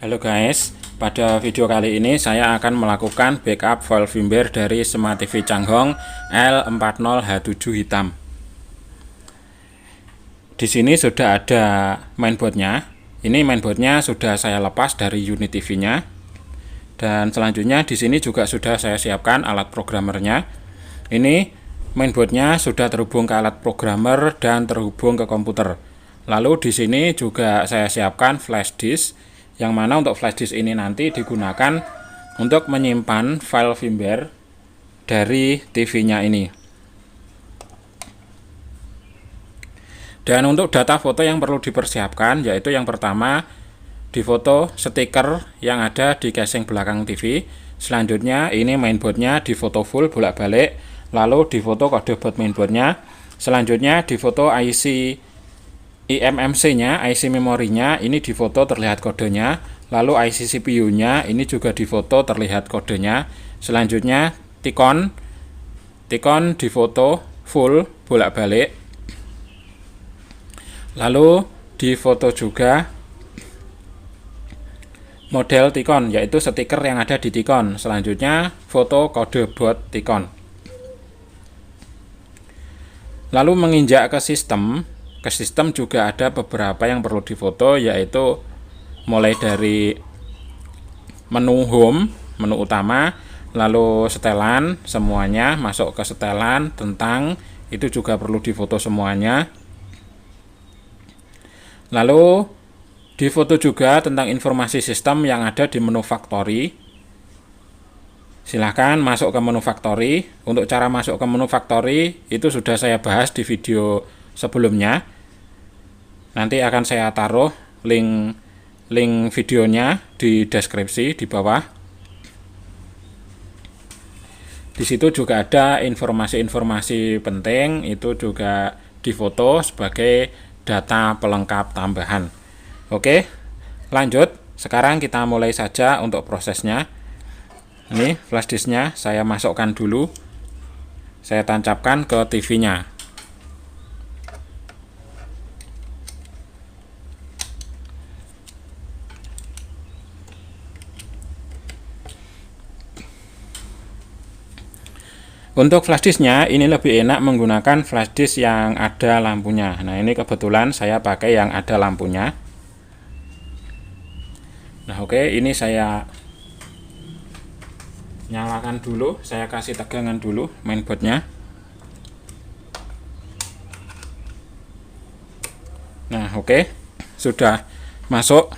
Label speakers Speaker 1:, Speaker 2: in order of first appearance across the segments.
Speaker 1: Halo guys, pada video kali ini saya akan melakukan backup file firmware dari Smart TV Changhong L40H7 hitam. Di sini sudah ada mainboardnya. Ini mainboardnya sudah saya lepas dari unit TV-nya. Dan selanjutnya di sini juga sudah saya siapkan alat programmernya. Ini mainboardnya sudah terhubung ke alat programmer dan terhubung ke komputer. Lalu di sini juga saya siapkan flash disk, yang mana untuk flash disk ini nanti digunakan untuk menyimpan file firmware dari TV-nya ini. Dan untuk data foto yang perlu dipersiapkan, yaitu yang pertama difoto stiker yang ada di casing belakang TV. Selanjutnya ini mainboardnya difoto full bolak-balik, lalu difoto kode baut mainboardnya. Selanjutnya difoto IC eMMC-nya, IC memorinya, ini difoto terlihat kodenya. Lalu IC CPU-nya, ini juga difoto terlihat kodenya. Selanjutnya Ticon difoto full bolak-balik. Lalu difoto juga model Ticon, yaitu stiker yang ada di Ticon. Selanjutnya foto kode baut Ticon. Lalu menginjak ke sistem juga ada beberapa yang perlu difoto, yaitu mulai dari menu home, menu utama, lalu setelan semuanya, masuk ke setelan, tentang, itu juga perlu difoto semuanya. Lalu difoto juga tentang informasi sistem yang ada di menu factory. Silahkan masuk ke menu factory. Untuk cara masuk ke menu factory itu sudah saya bahas di video sebelumnya. Nanti akan saya taruh link videonya di deskripsi di bawah. Di situ juga ada informasi-informasi penting, itu juga difoto sebagai data pelengkap tambahan. Oke, lanjut. Sekarang kita mulai saja untuk prosesnya. Ini flash disknya saya masukkan dulu. Saya tancapkan ke TV-nya. Untuk flash disknya ini lebih enak menggunakan flash disk yang ada lampunya. Nah, ini kebetulan saya pakai yang ada lampunya. Nah, oke, ini saya nyalakan dulu, saya kasih tegangan dulu mainboardnya. Nah, oke, sudah masuk.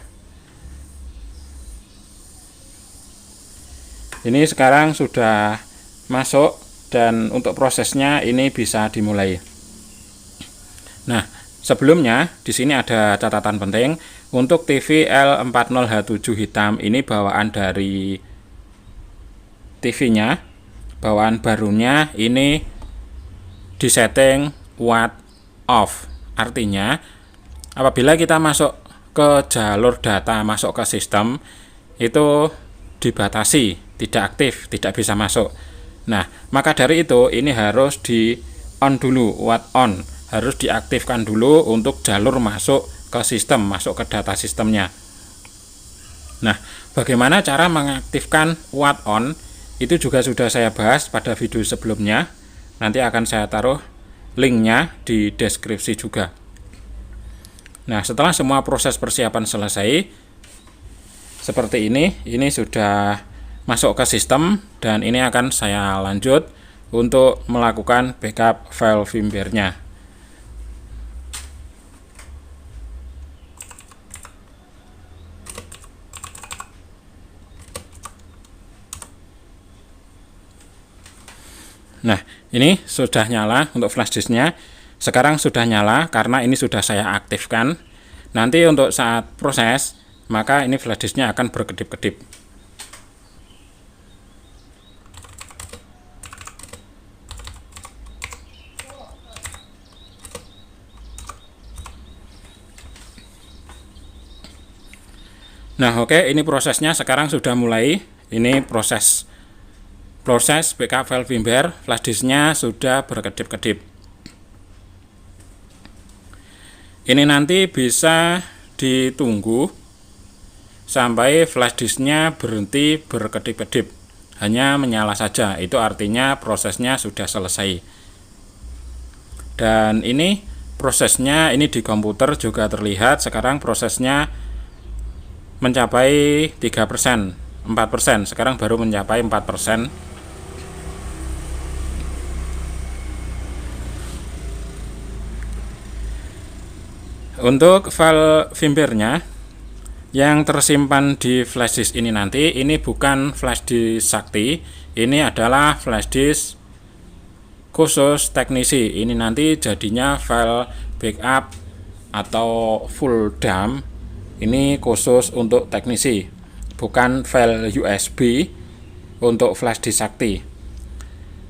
Speaker 1: Ini sekarang sudah masuk. Dan untuk prosesnya ini bisa dimulai. Nah, sebelumnya di sini ada catatan penting. Untuk TV L40H7 hitam ini bawaan dari TV-nya, bawaan barunya ini disetting watt off. Artinya apabila kita masuk ke jalur data, masuk ke sistem, itu dibatasi, tidak aktif, tidak bisa masuk. Nah, maka dari itu ini harus di on dulu, watt on, harus diaktifkan dulu untuk jalur masuk ke sistem, masuk ke data sistemnya. Nah, bagaimana cara mengaktifkan watt on, itu juga sudah saya bahas pada video sebelumnya. Nanti akan saya taruh linknya di deskripsi juga. Nah, setelah semua proses persiapan selesai, seperti ini sudah masuk ke sistem, dan ini akan saya lanjut untuk melakukan backup file firmware-nya. Nah, ini sudah nyala untuk flash disknya. Sekarang sudah nyala karena ini sudah saya aktifkan. Nanti untuk saat proses, maka ini flash disknya akan berkedip-kedip. Nah, oke, ini prosesnya sekarang sudah mulai. Ini proses backup file firmware, flash disknya sudah berkedip-kedip. Ini nanti bisa ditunggu sampai flash disknya berhenti berkedip-kedip, hanya menyala saja. Itu artinya prosesnya sudah selesai. Dan ini prosesnya ini di komputer juga terlihat sekarang prosesnya mencapai 3%, 4%, sekarang baru mencapai 4%. Untuk file firmware-nya yang tersimpan di flash disk ini nanti, ini bukan flash disk sakti, ini adalah flash disk khusus teknisi. Ini nanti jadinya file backup atau full dump, ini khusus untuk teknisi, bukan file USB untuk flash disk sakti.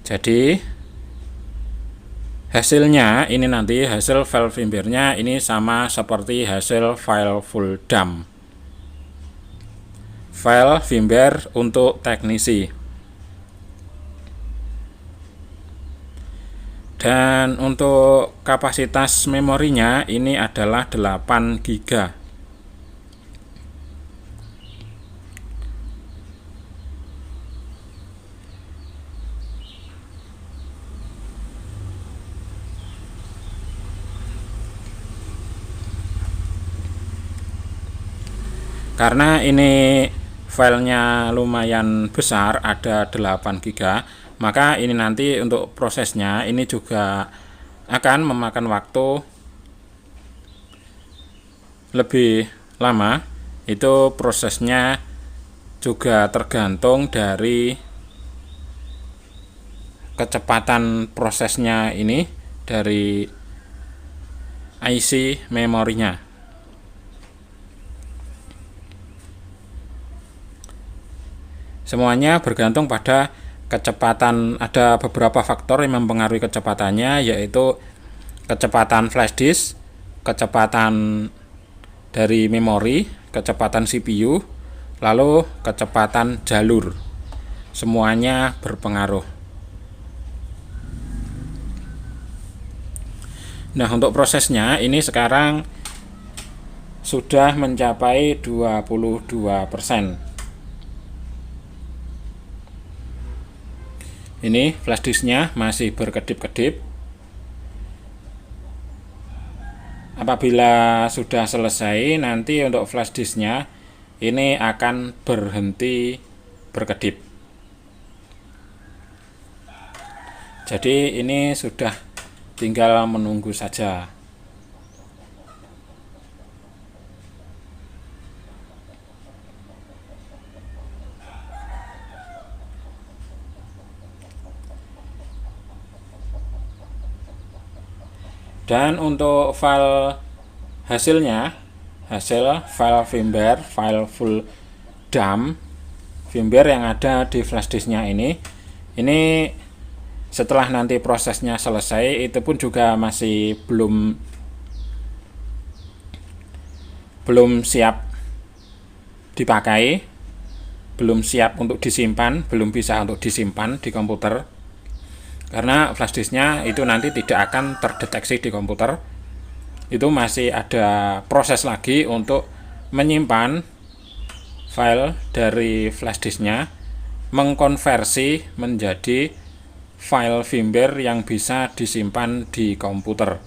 Speaker 1: Jadi hasilnya ini nanti hasil file firmware-nya ini sama seperti hasil file full dump, file firmware untuk teknisi. Dan untuk kapasitas memorinya ini adalah 8 GB. Karena ini filenya lumayan besar, ada 8 GB, maka ini nanti untuk prosesnya ini juga akan memakan waktu lebih lama. Itu prosesnya juga tergantung dari kecepatan prosesnya ini dari IC memorinya. Semuanya bergantung pada kecepatan. Ada beberapa faktor yang mempengaruhi kecepatannya, yaitu kecepatan flash disk, kecepatan dari memori, kecepatan CPU, lalu kecepatan jalur. Semuanya berpengaruh. Nah, untuk prosesnya ini sekarang sudah mencapai 22%. Ini flash disknya masih berkedip-kedip. Apabila sudah selesai, nanti untuk flash disknya ini akan berhenti berkedip. Jadi ini sudah tinggal menunggu saja. Dan untuk file hasilnya, hasil file firmware, file full dump firmware yang ada di flash disknya ini setelah nanti prosesnya selesai, itu pun juga masih belum siap dipakai, belum siap untuk disimpan, belum bisa untuk disimpan di komputer. Karena flash disknya itu nanti tidak akan terdeteksi di komputer. Itu masih ada proses lagi untuk menyimpan file dari flash disknya, mengkonversi menjadi file firmware yang bisa disimpan di komputer.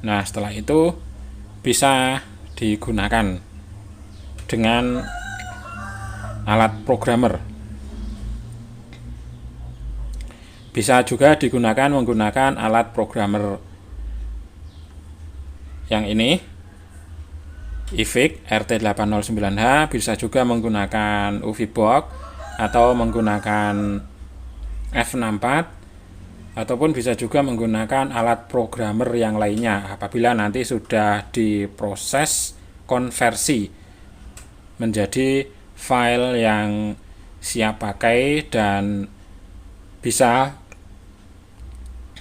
Speaker 1: Nah, setelah itu bisa digunakan dengan alat programmer. Bisa juga digunakan menggunakan alat programmer yang ini, IVIC RT809H, bisa juga menggunakan UVBox atau menggunakan F64, ataupun bisa juga menggunakan alat programmer yang lainnya apabila nanti sudah diproses konversi menjadi file yang siap pakai dan bisa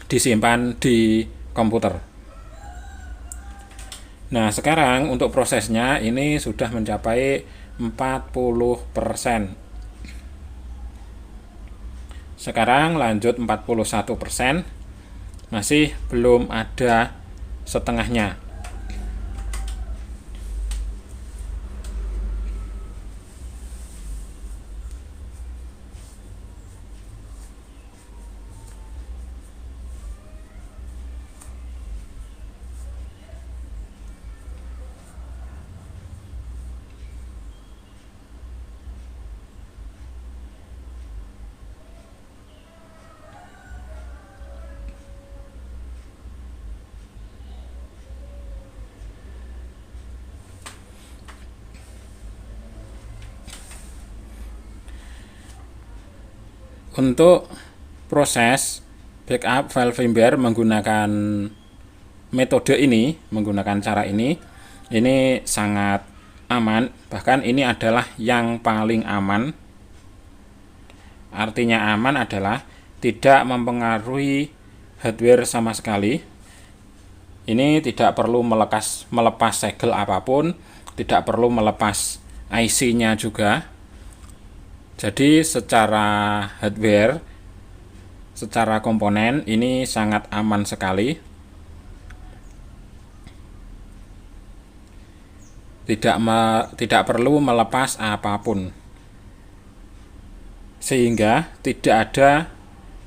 Speaker 1: disimpan di komputer. Nah, sekarang untuk prosesnya ini sudah mencapai 40%. Sekarang lanjut 41%, masih belum ada setengahnya. Untuk proses backup file firmware menggunakan metode ini, menggunakan cara ini sangat aman, bahkan ini adalah yang paling aman. Artinya aman adalah tidak mempengaruhi hardware sama sekali. Ini tidak perlu melepas segel apapun, tidak perlu melepas IC-nya juga. Jadi secara hardware, secara komponen ini sangat aman sekali. Tidak perlu melepas apapun. Sehingga tidak ada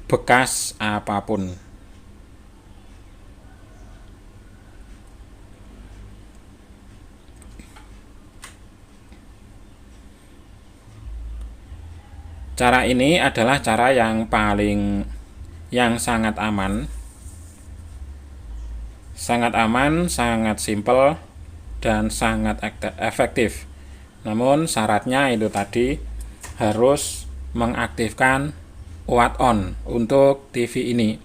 Speaker 1: bekas apapun. Cara ini adalah cara yang sangat aman, sangat simpel, dan sangat efektif. Namun syaratnya itu tadi harus mengaktifkan watt on untuk TV ini.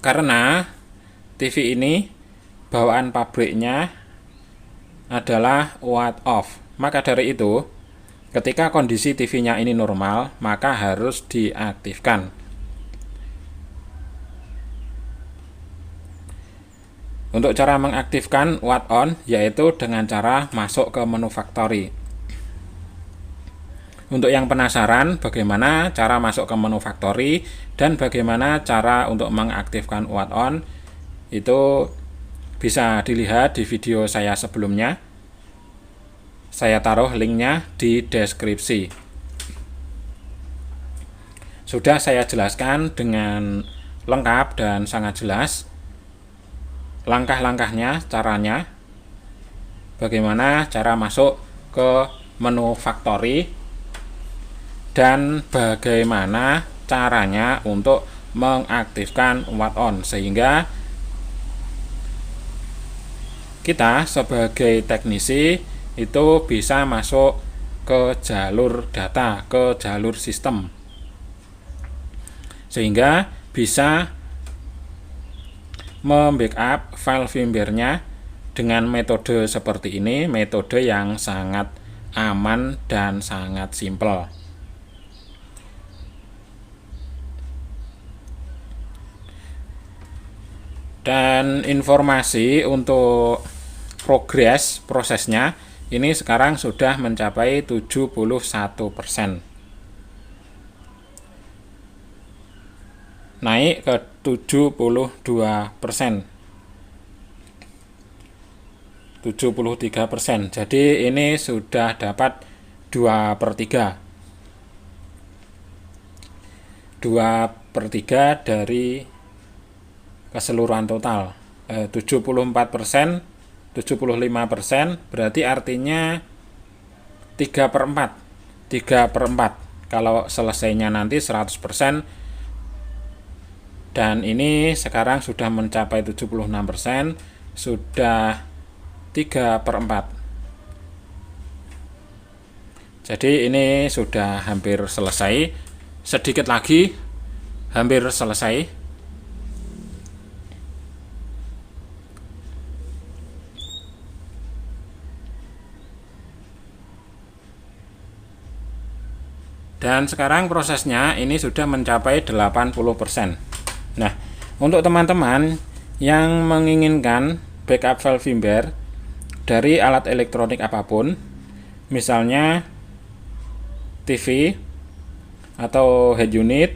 Speaker 1: Karena TV ini bawaan pabriknya adalah watt off. Maka dari itu, ketika kondisi TV-nya ini normal, maka harus diaktifkan. Untuk cara mengaktifkan watt on yaitu dengan cara masuk ke menu factory. Untuk yang penasaran bagaimana cara masuk ke menu factory dan bagaimana cara untuk mengaktifkan watt on, itu bisa dilihat di video saya sebelumnya. Saya taruh linknya di deskripsi. Sudah saya jelaskan dengan lengkap dan sangat jelas langkah-langkahnya, caranya, bagaimana cara masuk ke menu factory, dan bagaimana caranya untuk mengaktifkan watt on, sehingga kita sebagai teknisi itu bisa masuk ke jalur data, ke jalur sistem, sehingga bisa membackup file firmware-nya dengan metode seperti ini, metode yang sangat aman dan sangat simpel. Dan informasi untuk prosesnya ini sekarang sudah mencapai 71%. Naik ke 72%. 73%. Jadi ini sudah dapat 2/3. 2/3 dari keseluruhan total. 74%, 75%, berarti artinya 3/4. 3/4 kalau selesainya nanti 100%. Dan ini sekarang sudah mencapai 76%, sudah 3/4. Jadi ini sudah hampir selesai. Sedikit lagi hampir selesai. Dan sekarang prosesnya ini sudah mencapai 80%. Nah, untuk teman-teman yang menginginkan backup file firmware dari alat elektronik apapun, misalnya TV atau head unit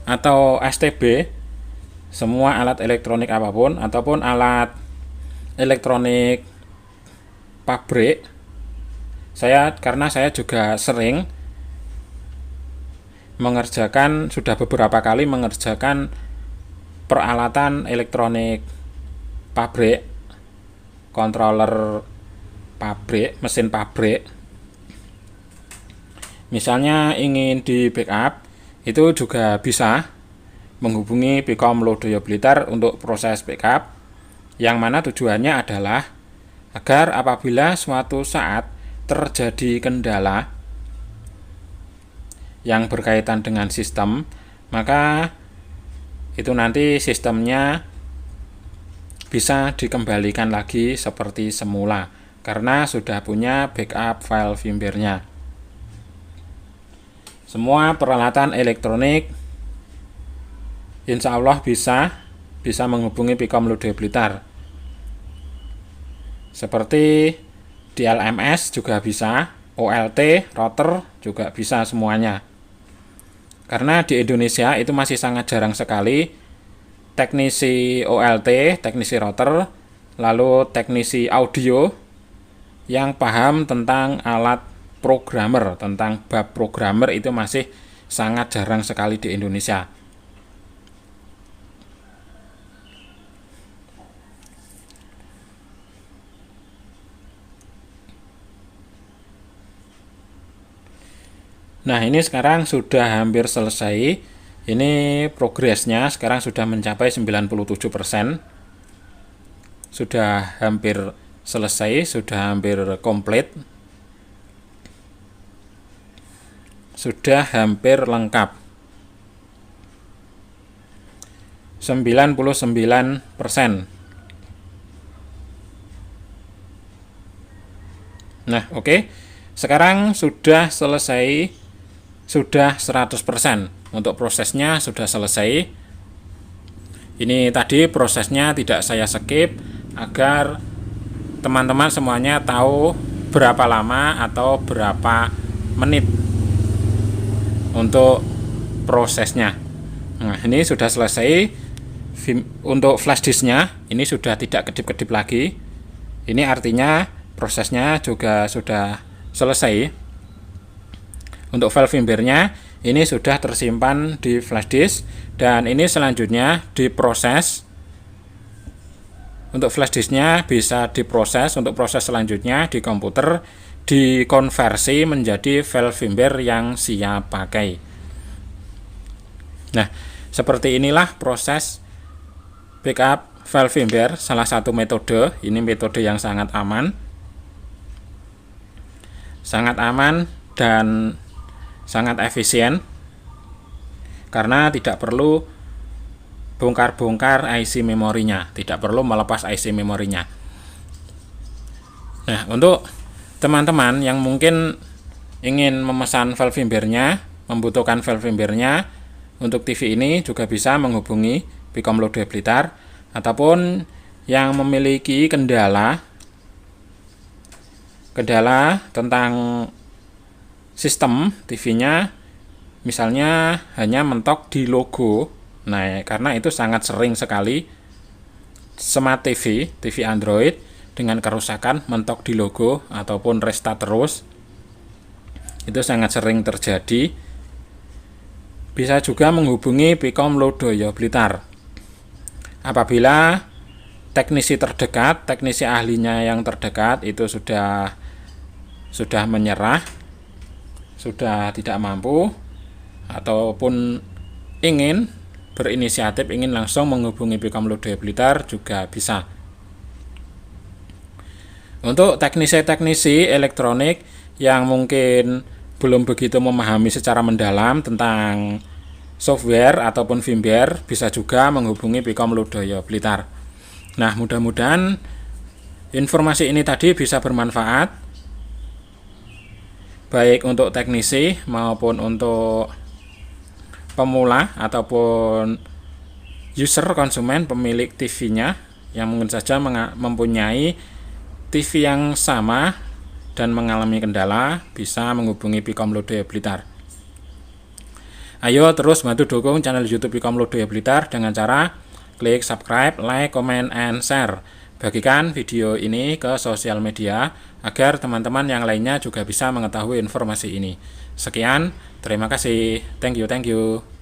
Speaker 1: atau STB, semua alat elektronik apapun ataupun alat elektronik pabrik, karena saya juga sering sudah beberapa kali mengerjakan peralatan elektronik pabrik, controller pabrik, mesin pabrik. Misalnya ingin di backup, itu juga bisa menghubungi Pikom Lodaya Blitar untuk proses backup, yang mana tujuannya adalah agar apabila suatu saat terjadi kendala yang berkaitan dengan sistem, maka itu nanti sistemnya bisa dikembalikan lagi seperti semula karena sudah punya backup file firmware-nya. Semua peralatan elektronik insya Allah bisa menghubungi Pikom Ludo Blitar. Seperti DLMS juga bisa, OLT, router juga bisa semuanya. Karena di Indonesia itu masih sangat jarang sekali teknisi OLT, teknisi router, lalu teknisi audio yang paham tentang alat programmer, tentang bab programmer itu masih sangat jarang sekali di Indonesia. Nah, ini sekarang sudah hampir selesai. Ini progresnya sekarang sudah mencapai 97%. Sudah hampir selesai, sudah hampir komplit. Sudah hampir lengkap. 99%. Nah, oke. Sekarang sudah selesai, sudah 100%. Untuk prosesnya sudah selesai. Ini tadi prosesnya tidak saya skip agar teman-teman semuanya tahu berapa lama atau berapa menit untuk prosesnya. Nah, ini sudah selesai. Untuk flash disknya ini sudah tidak kedip-kedip lagi. Ini artinya prosesnya juga sudah selesai. Untuk file firmware-nya ini sudah tersimpan di flash disk dan ini selanjutnya diproses. Untuk flash disknya bisa diproses untuk proses selanjutnya di komputer, dikonversi menjadi file firmware yang siap pakai. Nah, seperti inilah proses backup file firmware, salah satu metode. Ini metode yang sangat aman dan sangat efisien karena tidak perlu bongkar-bongkar IC memorinya, tidak perlu melepas IC memorinya. Nah, untuk teman-teman yang mungkin ingin memesan file firmware-nya, membutuhkan file firmware-nya untuk TV ini juga bisa menghubungi Pikom Ludo Blitar, ataupun yang memiliki kendala tentang sistem TV-nya, misalnya hanya mentok di logo. Nah, karena itu sangat sering sekali Smart TV, TV Android dengan kerusakan mentok di logo ataupun restart terus. Itu sangat sering terjadi. Bisa juga menghubungi Pikom Ludo Blitar. Apabila teknisi terdekat, teknisi ahlinya yang terdekat itu sudah menyerah, sudah tidak mampu, ataupun ingin berinisiatif, ingin langsung menghubungi Pikom Ludo Blitar juga bisa. Untuk teknisi-teknisi elektronik yang mungkin belum begitu memahami secara mendalam tentang software ataupun firmware, bisa juga menghubungi Pikom Ludo Blitar. Nah, mudah-mudahan informasi ini tadi bisa bermanfaat, baik untuk teknisi maupun untuk pemula ataupun user, konsumen, pemilik TV-nya yang mungkin saja mempunyai TV yang sama dan mengalami kendala, bisa menghubungi Pikom Ludo Blitar. Ayo terus bantu dukung channel YouTube Pikom Ludo Blitar dengan cara klik subscribe, like, comment, and share. Bagikan video ini ke sosial media agar teman-teman yang lainnya juga bisa mengetahui informasi ini. Sekian, terima kasih. Thank you.